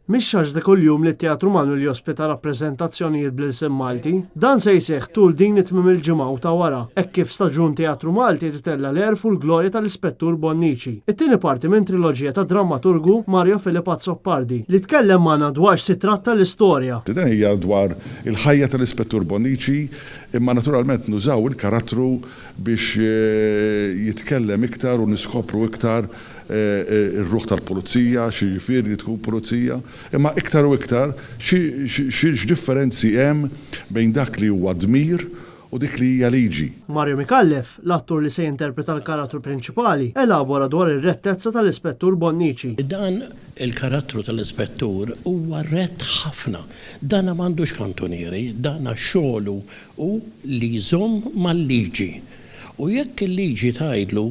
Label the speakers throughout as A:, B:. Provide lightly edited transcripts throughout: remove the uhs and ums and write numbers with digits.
A: Mhix ħaġa kuljum li t-Teatru Manwel jospita rappreżentazzjonijiet bl-isem Malti. Dan se jseħħ tul din it-tmiem il-ġimgħa u ta' wara, hekk kif staġun Teatru Malti titella l-erf u l-glorja tal-Ispettur Bonnici. It-tieni parti minn triloġija ta' drammaturgu Mario Filippo Azzopardi li tkellem magħna dwar titratta l-istorja.
B: Dan hija dwar il-ħajja tal-Ispettur Bonnici, imma naturalment nużaw il-karattru biex jitkellem iktar u niskopru iktar ir-ruħ tal-pulizija, xi ġifieri tkun pulizija, imma iktar u iktar xi differenzi hemm bejn dak li huwa dmir u dik li hija liġi.
A: Mario Mikallef, l-attur li se jinterpreta l-karattru prinċipali, elabora dwar ir-rettezza tal-Ispettur Bonnici.
C: Dan il-karattru tal-Ispettur huwa rett ħafna. Dan m'għandux kantonieri, dan xogħlu u li jżomm mal-liġi. U jekk il-liġi tgħidlu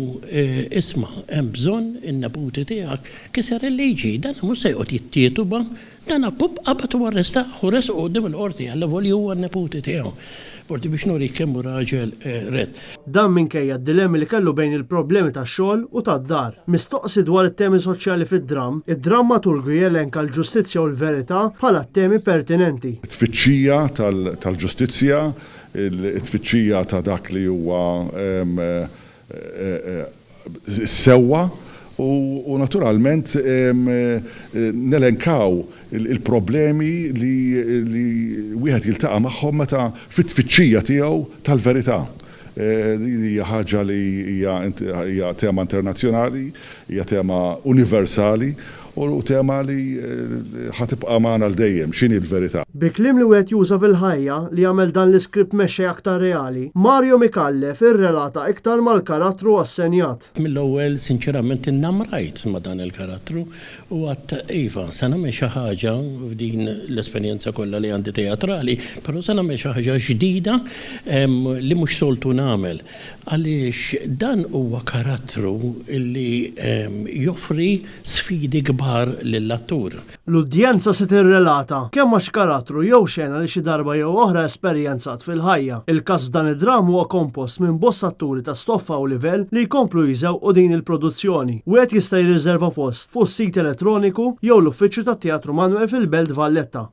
C: isma' hemm bżonn in-neputi tiegħek kiser il-liġi, dan mhux se jqgħod jittietuba, dan qabad u arresta ħures qudiem il-qorti għal volju huwa n-neputi tiegħu. Forti biex nuri kemm hu raġel rett.
A: Dan minkejja d-dilemmi li kellu bejn il-problemi tax-xogħol u tad-dar. Mistoqsi dwar it-temi soċjali fid-dram, id-drammaturgu jelenka l-ġustizzja u l-verità bħala temi pertinenti.
B: Tfittxija tal-ġustizzja, it-tfittxija ta' dak li huwa sewwa u naturalment nelenkaw il-problemi li wieħed jiltaqa' magħhom meta fit-tfittxija tiegħu tal-verità. Hija ħaġa li hija tema internazzjonali, hija tema universali u tema li ħatibqa' magħna l-dejjem x'inhi l-verità.
A: Bi kliem li wieħed juża fil-ħajja li jagħmel dan l-iskript mexxej aktar reali, Mario Mikallef irrelata iktar mal-karattru assenjat.
C: Mill-ewwel sinċerament innamrajt ma' dan il-karattru u għadt iva, se nagħmel xi ħaġa f'din l-esperjenza kollha li għandi teatrali, però se nagħmel xi ħaġa ġdida li mhux soltu nagħmel. Għaliex dan huwa karattru li joffri sfidi kbar lill-attur.
A: L-udjenza se tirrelata kemm għax karattru jew xena li xi darba jew oħra esperjenzat fil-ħajja. Il-każ f'dan id-dram huwa kompost minn bosta atturi ta' stoffa u livell li jkomplu jiżew din il-produzzjoni. Wieħed jista' jirriserva post fuq sit elettroniku jew l-uffiċċju tat-Teatru Manwel fil-Belt Valletta.